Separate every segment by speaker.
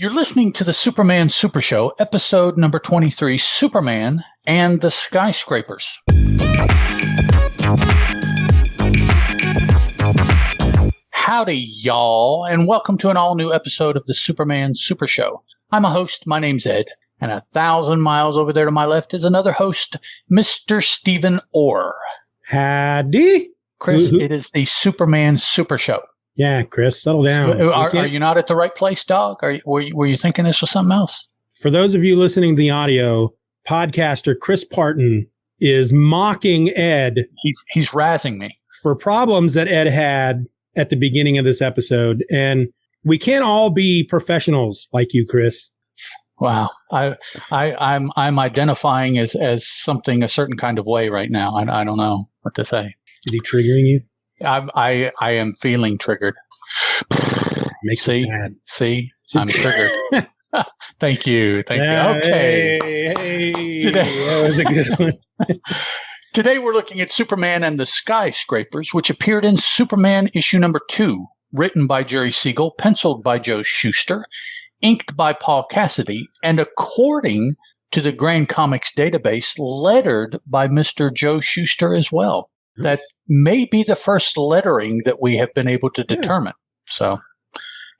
Speaker 1: You're listening to the Superman Super Show, episode number 23, Superman and the Skyscrapers. Howdy, y'all, and welcome to an all-new episode of the Superman Super Show. I'm a host, my name's Ed, and 1,000 miles over there to my left is another host, Mr. Steeven Orr.
Speaker 2: Howdy.
Speaker 1: Chris, it is the Superman Super Show.
Speaker 2: Yeah, Chris, settle down.
Speaker 1: Are you not at the right place, dog? Were you thinking this was something else?
Speaker 2: For those of you listening to the audio, podcaster Chris Parton is mocking Ed.
Speaker 1: He's razzing me
Speaker 2: for problems that Ed had at the beginning of this episode. And we can't all be professionals like you, Chris.
Speaker 1: Wow. I'm identifying as something a certain kind of way right now. I don't know what to say.
Speaker 2: Is he triggering you?
Speaker 1: I am feeling triggered.
Speaker 2: Makes me sad.
Speaker 1: See, I'm triggered. Thank you. Okay.
Speaker 2: Hey,
Speaker 1: Today,
Speaker 2: that was a good one.
Speaker 1: Today we're looking at Superman and the Skyscrapers, which appeared in Superman issue number 2, written by Jerry Siegel, penciled by Joe Shuster, inked by Paul Cassidy, and according to the Grand Comics database, lettered by Mr. Joe Shuster as well. That may be the first lettering that we have been able to determine. So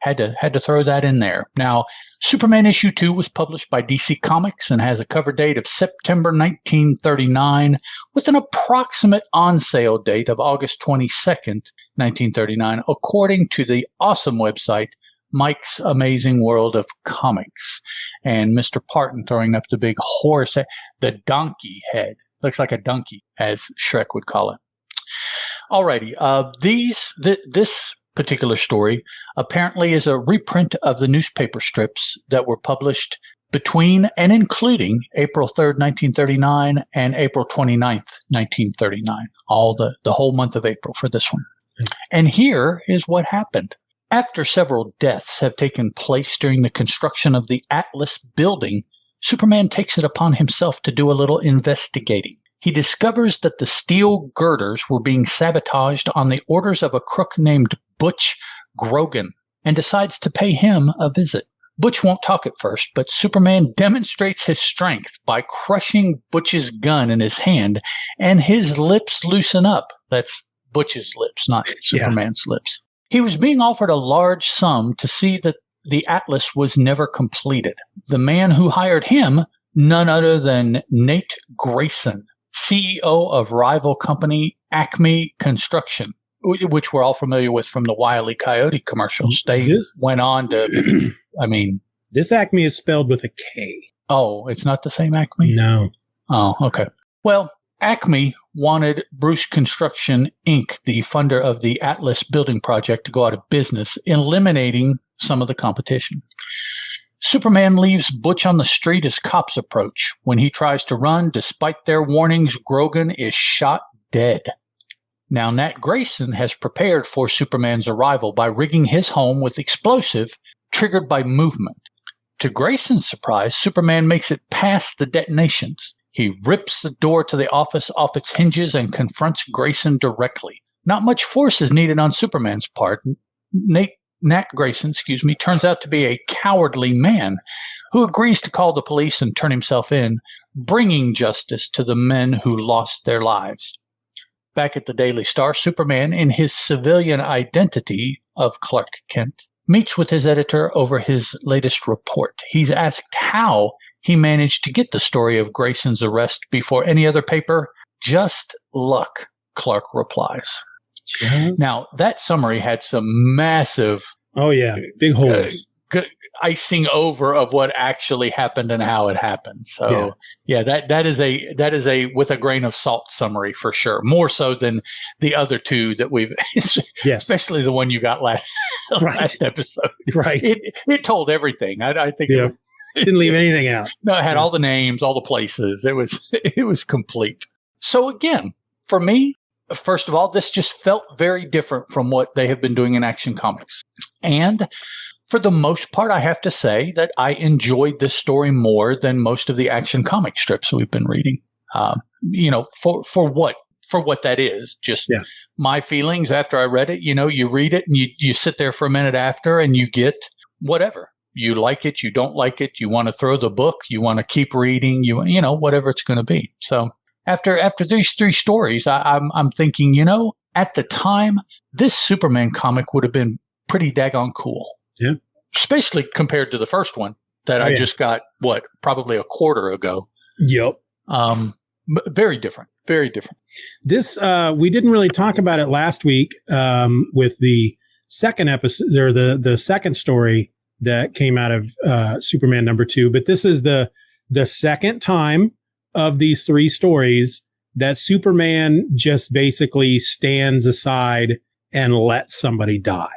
Speaker 1: had to throw that in there. Now, Superman issue 2 was published by DC Comics and has a cover date of September 1939 with an approximate on-sale date of August 22nd, 1939, according to the awesome website Mike's Amazing World of Comics. And Mr. Parton throwing up the big horse, the donkey head. Looks like a donkey, as Shrek would call it. Alrighty, this particular story apparently is a reprint of the newspaper strips that were published between and including April 3rd, 1939 and April 29th, 1939. The whole month of April for this one. And here is what happened. After several deaths have taken place during the construction of the Atlas building, Superman takes it upon himself to do a little investigating. He discovers that the steel girders were being sabotaged on the orders of a crook named Butch Grogan and decides to pay him a visit. Butch won't talk at first, but Superman demonstrates his strength by crushing Butch's gun in his hand, and his lips loosen up. That's Butch's lips, not Superman's lips. He was being offered a large sum to see that the Atlas was never completed. The man who hired him, none other than Nate Grayson, CEO of rival company Acme Construction, which we're all familiar with from the Wile E. Coyote commercials. They went on to,
Speaker 2: This Acme is spelled with a K.
Speaker 1: Oh, it's not the same Acme?
Speaker 2: No.
Speaker 1: Oh, okay. Well, Acme wanted Bruce Construction, Inc., the funder of the Atlas building project, to go out of business, eliminating some of the competition. Superman leaves Butch on the street as cops approach. When he tries to run, despite their warnings, Grogan is shot dead. Now, Nat Grayson has prepared for Superman's arrival by rigging his home with explosive triggered by movement. To Grayson's surprise, Superman makes it past the detonations. He rips the door to the office off its hinges and confronts Grayson directly. Not much force is needed on Superman's part. Nat Grayson, turns out to be a cowardly man who agrees to call the police and turn himself in, bringing justice to the men who lost their lives. Back at the Daily Star, Superman, in his civilian identity of Clark Kent, meets with his editor over his latest report. He's asked how he managed to get the story of Grayson's arrest before any other paper. Just luck, Clark replies. Now, that summary had some massive
Speaker 2: big holes.
Speaker 1: Icing over of what actually happened and how it happened. So that is a with a grain of salt summary for sure. More so than the other two that we've, especially the one you got last episode.
Speaker 2: Right.
Speaker 1: It told everything. I think
Speaker 2: it didn't leave anything out.
Speaker 1: No, it had all the names, all the places. It was complete. So again, for me, first of all, this just felt very different from what they have been doing in Action Comics. And for the most part, I have to say that I enjoyed this story more than most of the Action Comic strips we've been reading. For what that is, just my feelings after I read it. You read it and you sit there for a minute after and you get whatever. You like it, you don't like it, you want to throw the book, you want to keep reading, you know, whatever it's going to be. So after these 3 stories, I'm thinking, you know, at the time, this Superman comic would have been pretty daggone cool.
Speaker 2: Yeah.
Speaker 1: Especially compared to the first one that I just got, probably a quarter ago.
Speaker 2: Yep.
Speaker 1: Very different. Very different.
Speaker 2: This, we didn't really talk about it last week with the second episode, or the second story that came out of Superman #2. But this is the second time of these 3 stories that Superman just basically stands aside and lets somebody die.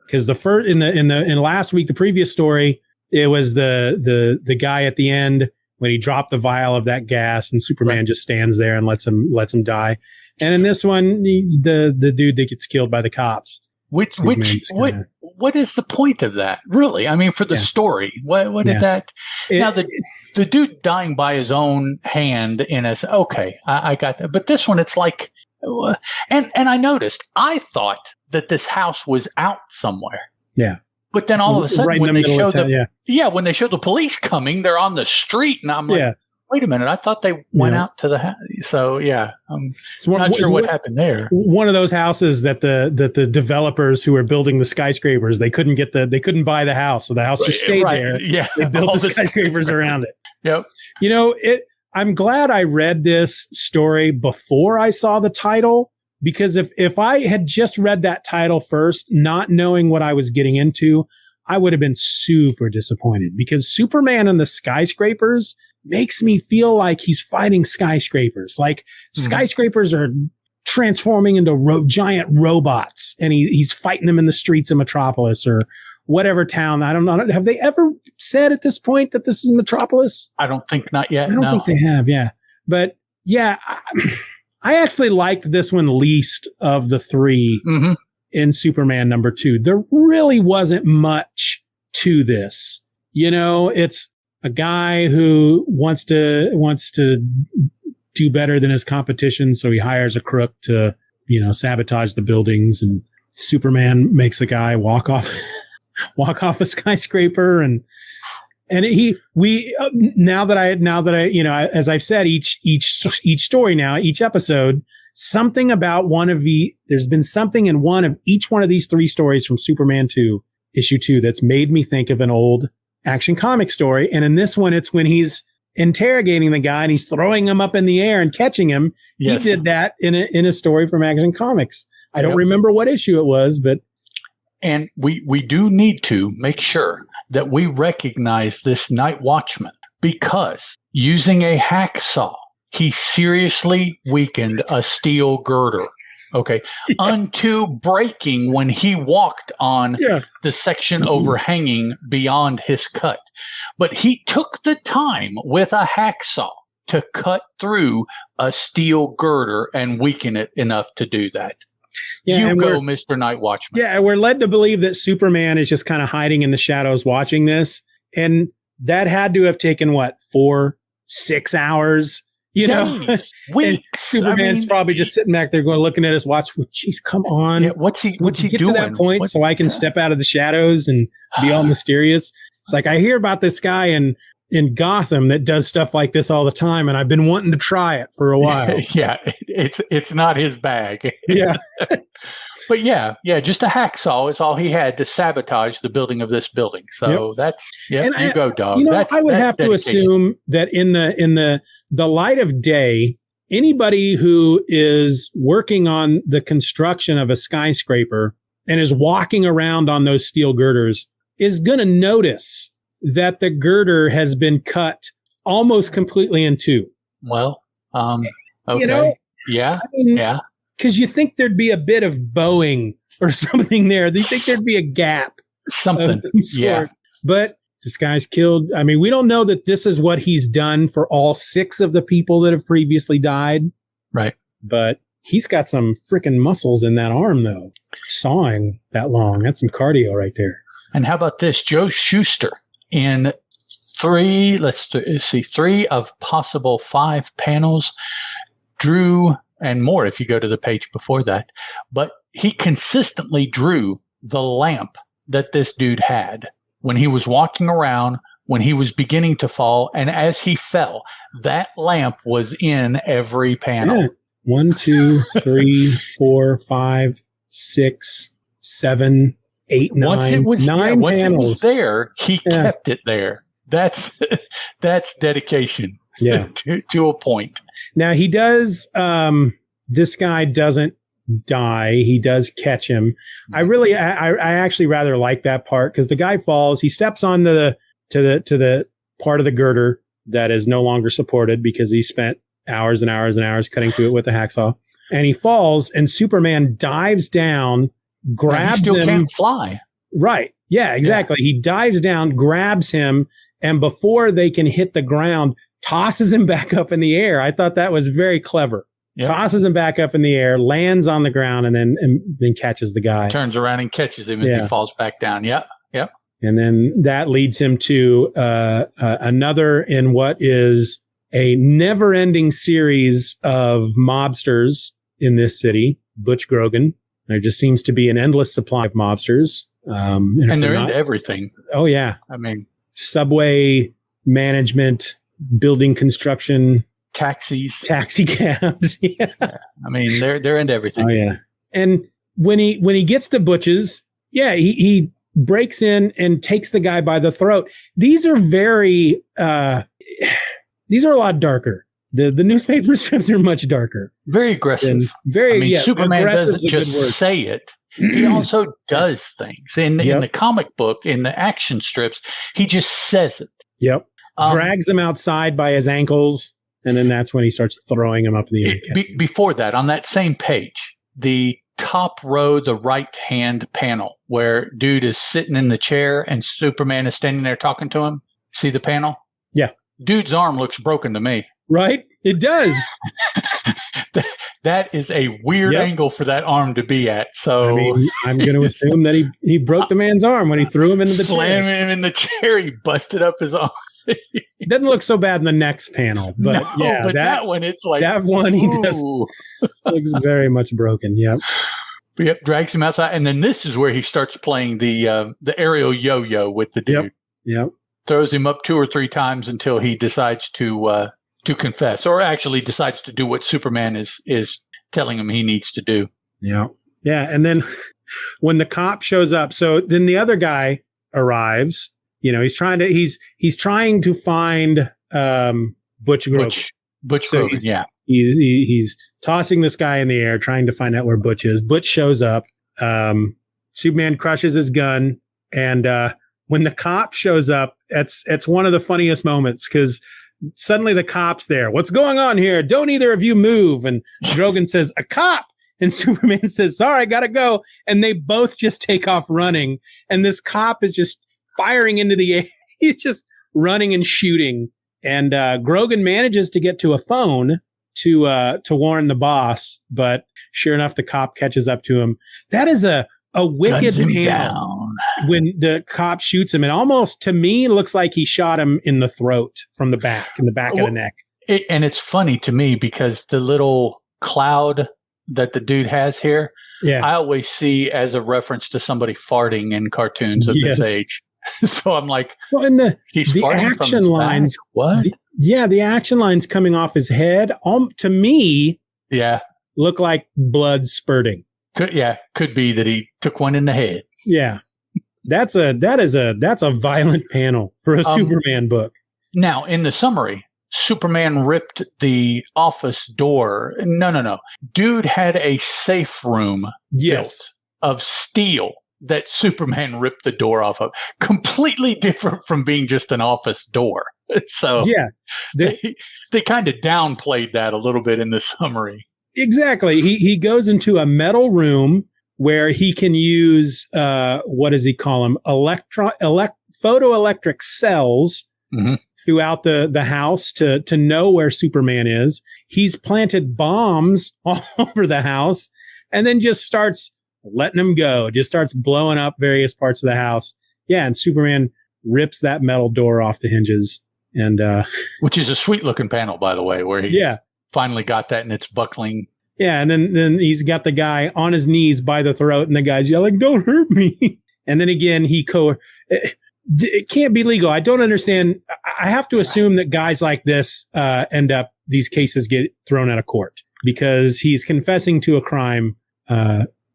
Speaker 2: Because the first in last week, the previous story, it was the guy at the end when he dropped the vial of that gas, and Superman just stands there and lets him die. And in this one, the dude that gets killed by the cops.
Speaker 1: What is the point of that? Really? I mean, for the story, what did that? Now the dude dying by his own hand I got that. But this one, it's like, and I noticed, I thought that this house was out somewhere.
Speaker 2: Yeah.
Speaker 1: But then all of a sudden,
Speaker 2: right
Speaker 1: when they show when they show the police coming, they're on the street, and I'm like, wait a minute, I thought they went out to the house. So I'm not sure what happened there.
Speaker 2: One of those houses that the developers who were building the skyscrapers, they couldn't buy the house, so the house just stayed there.
Speaker 1: Yeah,
Speaker 2: they built the skyscrapers around it.
Speaker 1: Yep.
Speaker 2: You know, I'm glad I read this story before I saw the title. Because if I had just read that title first, not knowing what I was getting into, I would have been super disappointed, because Superman and the Skyscrapers makes me feel like he's fighting skyscrapers. Like skyscrapers are transforming into giant robots, and he's fighting them in the streets of Metropolis or whatever town. I don't know. Have they ever said at this point that this is Metropolis?
Speaker 1: I don't think, not yet.
Speaker 2: I don't think they have. Yeah. But yeah, I actually liked this one least of the 3 in Superman #2. There really wasn't much to this. You know, it's a guy who wants to do better than his competition, so he hires a crook to, sabotage the buildings, and Superman makes a guy walk off a skyscraper, and now that I, as I've said, each story now, each episode, something about there's been something in each one of these 3 stories from Superman 2, issue 2, that's made me think of an old Action Comic story. And in this one, it's when he's interrogating the guy and he's throwing him up in the air and catching him. Yes. He did that in a story from Action Comics. I don't remember what issue it was, but.
Speaker 1: And we do need to make sure that we recognize this Night Watchman, because using a hacksaw, he seriously weakened a steel girder. Okay. Yeah. Unto breaking when he walked on the section overhanging beyond his cut. But he took the time with a hacksaw to cut through a steel girder and weaken it enough to do that. Yeah, you go, Mr. Night Watchman.
Speaker 2: Yeah, we're led to believe that Superman is just kind of hiding in the shadows watching this. And that had to have taken, 4-6 hours?
Speaker 1: Weeks.
Speaker 2: Superman's probably just sitting back there looking at his watch. Well, geez, come on.
Speaker 1: Yeah, what's he
Speaker 2: doing?
Speaker 1: Get
Speaker 2: to that point so I can step out of the shadows and be all mysterious. It's like, I hear about this guy in Gotham that does stuff like this all the time, and I've been wanting to try it for a while.
Speaker 1: Yeah, it's not his bag.
Speaker 2: Yeah.
Speaker 1: But yeah, just a hacksaw is all he had to sabotage the building of this building. So that's go, dog.
Speaker 2: I would have to assume that in the light of day, anybody who is working on the construction of a skyscraper and is walking around on those steel girders is going to notice that the girder has been cut almost completely in 2.
Speaker 1: Well, okay.
Speaker 2: Because you think there'd be a bit of bowing or something there. You think there'd be a gap.
Speaker 1: Something. Yeah.
Speaker 2: But this guy's killed. I mean, we don't know that this is what he's done for all 6 of the people that have previously died.
Speaker 1: Right.
Speaker 2: But he's got some freaking muscles in that arm, though. Sawing that long. That's some cardio right there.
Speaker 1: And how about this? Joe Shuster in 3 of possible 5 panels drew, and more if you go to the page before that, but he consistently drew the lamp that this dude had. when he was walking around, when he was beginning to fall, and as he fell. That lamp was in every panel.
Speaker 2: Yeah. 1, 2, 3, 4, 5, 6, 7, 8, 9.
Speaker 1: Once it was,
Speaker 2: nine
Speaker 1: once
Speaker 2: panels.
Speaker 1: it was there, he kept it there. That's dedication.
Speaker 2: Yeah.
Speaker 1: to a point.
Speaker 2: Now he does. This guy doesn't die. He does catch him. I actually rather like that part because the guy falls. He steps on to the part of the girder that is no longer supported because he spent hours and hours and hours cutting through it with a hacksaw. And he falls, and Superman dives down, grabs him.
Speaker 1: He still can't fly.
Speaker 2: Right. Yeah, exactly. Yeah. He dives down, grabs him, and before they can hit the ground, tosses him back up in the air. I thought that was very clever. Yep. Tosses him back up in the air, lands on the ground, and then catches the guy.
Speaker 1: Turns around and catches him as he falls back down. Yep. Yep.
Speaker 2: And then that leads him to another in what is a never-ending series of mobsters in this city, Butch Grogan. There just seems to be an endless supply of mobsters.
Speaker 1: And they're into everything.
Speaker 2: Oh, yeah.
Speaker 1: I mean,
Speaker 2: subway management, building construction, taxi cabs. Yeah.
Speaker 1: I mean, they're into everything.
Speaker 2: Oh, yeah. And when he gets to Butch's, he breaks in and takes the guy by the throat. These are very, these are a lot darker. The newspaper strips are much darker.
Speaker 1: Very aggressive. Superman doesn't just say it. He also does things. In the comic book, in the action strips, he just says it.
Speaker 2: Yep. Drags him outside by his ankles, and then that's when he starts throwing him up in the air.
Speaker 1: Before that, on that same page, the top row, the right-hand panel, where dude is sitting in the chair and Superman is standing there talking to him. See the panel?
Speaker 2: Yeah.
Speaker 1: Dude's arm looks broken to me.
Speaker 2: Right? It does.
Speaker 1: That is a weird angle for that arm to be at. So
Speaker 2: I mean, I'm going to assume that he broke the man's arm when he threw him into the chair.
Speaker 1: Slammed him in the chair. He busted up his arm.
Speaker 2: It doesn't look so bad in the next panel, but
Speaker 1: but that one, it's like
Speaker 2: that one he does looks very much broken. Yep.
Speaker 1: Yep. Drags him outside, and then this is where he starts playing the aerial yo-yo with the dude.
Speaker 2: Yep.
Speaker 1: Throws him up 2 or 3 times until he decides to confess, or actually decides to do what Superman is telling him he needs to do.
Speaker 2: Yeah. Yeah. And then when the cop shows up, so then the other guy arrives. You know, he's trying to find Butch Grogan.
Speaker 1: Butch Grogan, yeah.
Speaker 2: He's tossing this guy in the air, trying to find out where Butch is. Butch shows up. Superman crushes his gun, and when the cop shows up, it's one of the funniest moments because suddenly the cop's there. What's going on here? Don't either of you move. And Grogan says, "A cop." And Superman says, "Sorry, I gotta go." And they both just take off running. And this cop is just firing into the air. He's just running and shooting. And Grogan manages to get to a phone to warn the boss. But sure enough, the cop catches up to him. That is a wicked panel when the cop shoots him. It almost, to me, looks like he shot him in the throat from the back, of the neck.
Speaker 1: And it's funny to me because the little cloud that the dude has here, I always see as a reference to somebody farting in cartoons of this age. So I'm like,
Speaker 2: well, and the
Speaker 1: action
Speaker 2: lines,
Speaker 1: what?
Speaker 2: The action lines coming off his head, to me, look like blood spurting.
Speaker 1: Could be that he took one in the head.
Speaker 2: Yeah, that's a violent panel for a Superman book.
Speaker 1: Now, in the summary, Superman ripped the office door. No. Dude had a safe room built of steel that Superman ripped the door off of. Completely different from being just an office door. So they kind of downplayed that a little bit in the summary.
Speaker 2: Exactly. He goes into a metal room where he can use what does he call them? Photoelectric cells throughout the house to know where Superman is. He's planted bombs all over the house and then just starts letting them go. Just starts blowing up various parts of the house. Yeah, and Superman rips that metal door off the hinges. And
Speaker 1: which is a sweet looking panel, by the way, where he finally got that and it's buckling.
Speaker 2: Yeah, and then he's got the guy on his knees by the throat, and the guy's yelling, "Don't hurt me!" And then again, it can't be legal. I don't understand. I have to assume that guys like this these cases get thrown out of court because he's confessing to a crime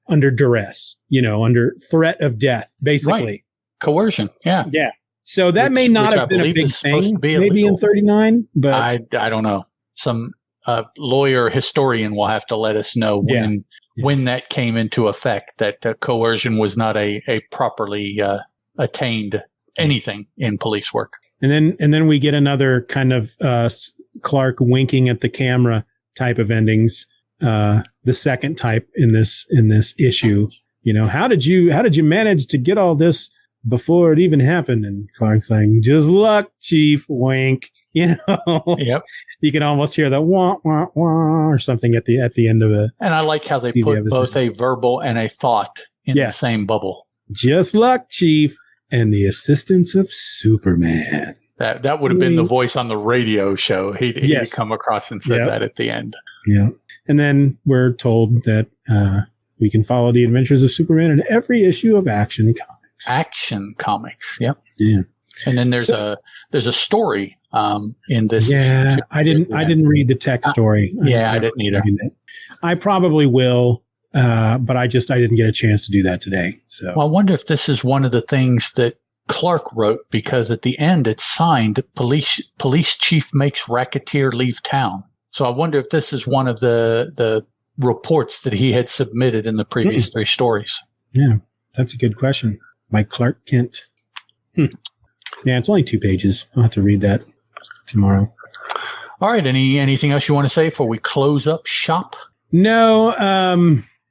Speaker 2: under duress, under threat of death, basically.
Speaker 1: Right. Coercion. Yeah.
Speaker 2: Yeah. So that may not have been a big thing, maybe in 39, but
Speaker 1: I don't know. Some lawyer historian will have to let us know when that came into effect, that coercion was not a properly attained anything in police work.
Speaker 2: And then we get another kind of Clark winking at the camera type of endings. The second type in this issue. How did you manage to get all this before it even happened? And Clark's saying, just luck, Chief. Wink.
Speaker 1: Yep.
Speaker 2: You can almost hear the wah wah wah or something at the end of it.
Speaker 1: And I like how they
Speaker 2: TV
Speaker 1: put
Speaker 2: episode.
Speaker 1: both a verbal and a thought in the same bubble.
Speaker 2: Just luck, Chief, and the assistance of Superman.
Speaker 1: That would have been the voice on the radio show. He'd come across and said that at the end.
Speaker 2: Yeah. And then we're told that we can follow the adventures of Superman in every issue of Action Comics.
Speaker 1: Action Comics. Yep.
Speaker 2: Yeah.
Speaker 1: And then there's a story in this.
Speaker 2: Yeah, I didn't read the text story.
Speaker 1: I didn't either.
Speaker 2: I probably will, but I didn't get a chance to do that today. So
Speaker 1: I wonder if this is one of the things that Clark wrote, because at the end it's signed police chief makes racketeer leave town. So I wonder if this is one of the reports that he had submitted in the previous three stories. Yeah,
Speaker 2: that's a good question. By Clark Kent. Yeah, it's only 2 pages. I'll have to read that tomorrow.
Speaker 1: All right. Anything else you want to say before we close up shop?
Speaker 2: No.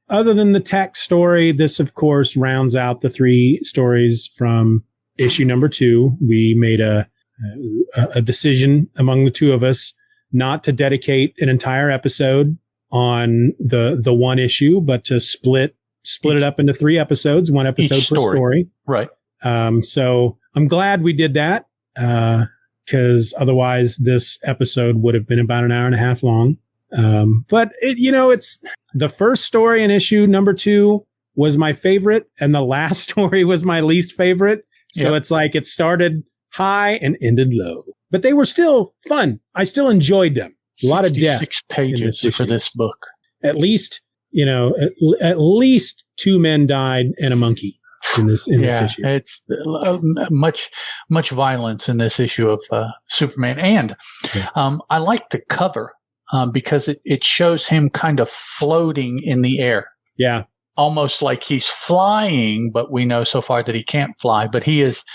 Speaker 2: Other than the tech story, this, of course, rounds out the 3 stories from issue number 2. We made a decision among the 2 of us not to dedicate an entire episode on the one issue, but to split it up into 3 episodes, 1 episode per story.
Speaker 1: Right.
Speaker 2: So I'm glad we did that, because otherwise this episode would have been about an hour and a half long. But it's the first story in issue number 2 was my favorite, and the last story was my least favorite. So It's like it started high and ended low, but they were still fun. I still enjoyed them. A lot of death.
Speaker 1: 66 pages for this book.
Speaker 2: At least, at least 2 men died and a monkey in this issue.
Speaker 1: It's much violence in this issue of Superman. And I like the cover because it shows him kind of floating in the air.
Speaker 2: Yeah.
Speaker 1: Almost like he's flying, but we know so far that he can't fly. But he is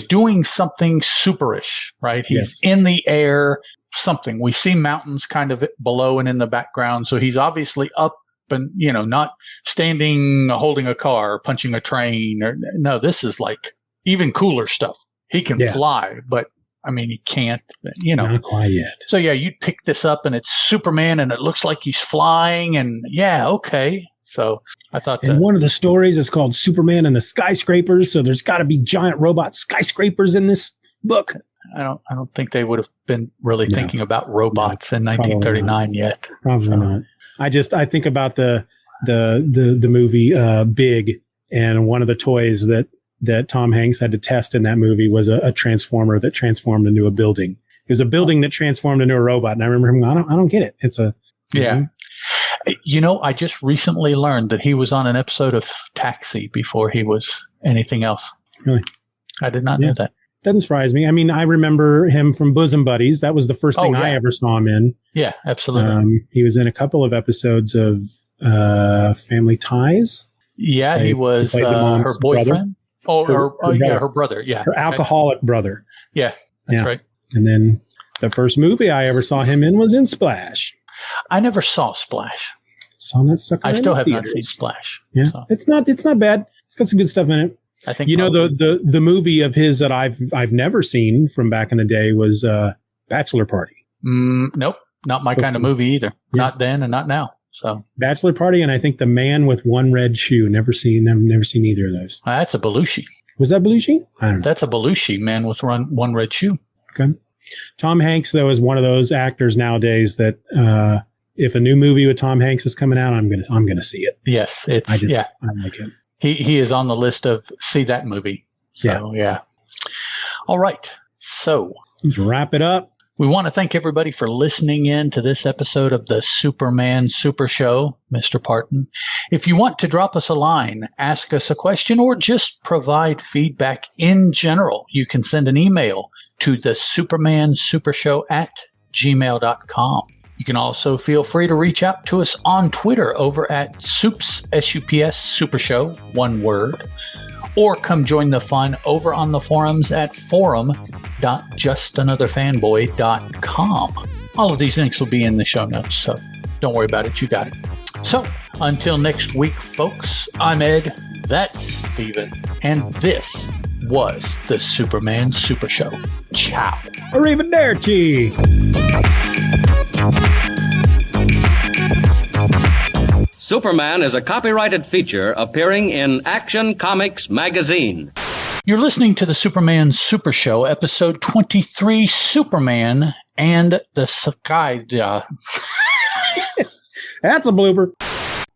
Speaker 1: doing something superish, right? He's in the air, something. We see mountains kind of below and in the background. So he's obviously up and, not standing, holding a car, or punching a train. No, this is like even cooler stuff. He can fly, but he can't,
Speaker 2: Not quite yet.
Speaker 1: So you'd pick this up and it's Superman and it looks like he's flying and okay. So I thought
Speaker 2: and one of the stories is called Superman and the Skyscrapers. So there's got to be giant robot skyscrapers in this book.
Speaker 1: I don't think they would have been really thinking about robots in 1939 yet.
Speaker 2: Probably not. I think about the movie Big, and one of the toys that Tom Hanks had to test in that movie was a transformer that transformed into a building. It was a building that transformed into a robot, and I remember him going, I don't get it. It's a
Speaker 1: I just recently learned that he was on an episode of Taxi before he was anything else.
Speaker 2: Really?
Speaker 1: I did not know that.
Speaker 2: Doesn't surprise me. I remember him from Bosom Buddies. That was the first thing I ever saw him in.
Speaker 1: Yeah, absolutely.
Speaker 2: He was in a couple of episodes of Family Ties.
Speaker 1: Yeah, he was her boyfriend. Her brother. Yeah.
Speaker 2: Her alcoholic brother.
Speaker 1: Yeah, that's right.
Speaker 2: And then the first movie I ever saw him in was in Splash.
Speaker 1: I never saw Splash.
Speaker 2: Saw that sucker.
Speaker 1: I still have not seen Splash.
Speaker 2: Yeah, so. It's not bad. It's got some good stuff in it.
Speaker 1: I think
Speaker 2: the movie of his that I've never seen from back in the day was Bachelor Party.
Speaker 1: Nope, not my kind of movie either. Yeah. Not then and not now. So
Speaker 2: Bachelor Party, and I think The Man with One Red Shoe. Never seen either of those.
Speaker 1: That's a Belushi.
Speaker 2: Was that Belushi? I don't know.
Speaker 1: That's a Belushi, Man with One Red Shoe.
Speaker 2: Okay. Tom Hanks, though, is one of those actors nowadays that if a new movie with Tom Hanks is coming out, I'm gonna see it.
Speaker 1: Yes, I like him.
Speaker 2: He
Speaker 1: is on the list of see that movie. So All right. So
Speaker 2: let's wrap it up.
Speaker 1: We want to thank everybody for listening in to this episode of the Superman Super Show, Mr. Parton. If you want to drop us a line, ask us a question, or just provide feedback in general, you can send an email to thesupermansupershow@gmail.com. You can also feel free to reach out to us on Twitter over at Soups, S-U-P-S, Super Show, one word. Or come join the fun over on the forums at forum.justanotherfanboy.com. All of these links will be in the show notes, so don't worry about it. You got it. So until next week, folks, I'm Ed, that's Steven, and this was the Superman Super Show. Ciao.
Speaker 2: Arrivederci.
Speaker 3: Superman is a copyrighted feature appearing in Action Comics magazine.
Speaker 1: You're listening to the Superman Super Show, episode 23, Superman and the Sky.
Speaker 2: That's a blooper.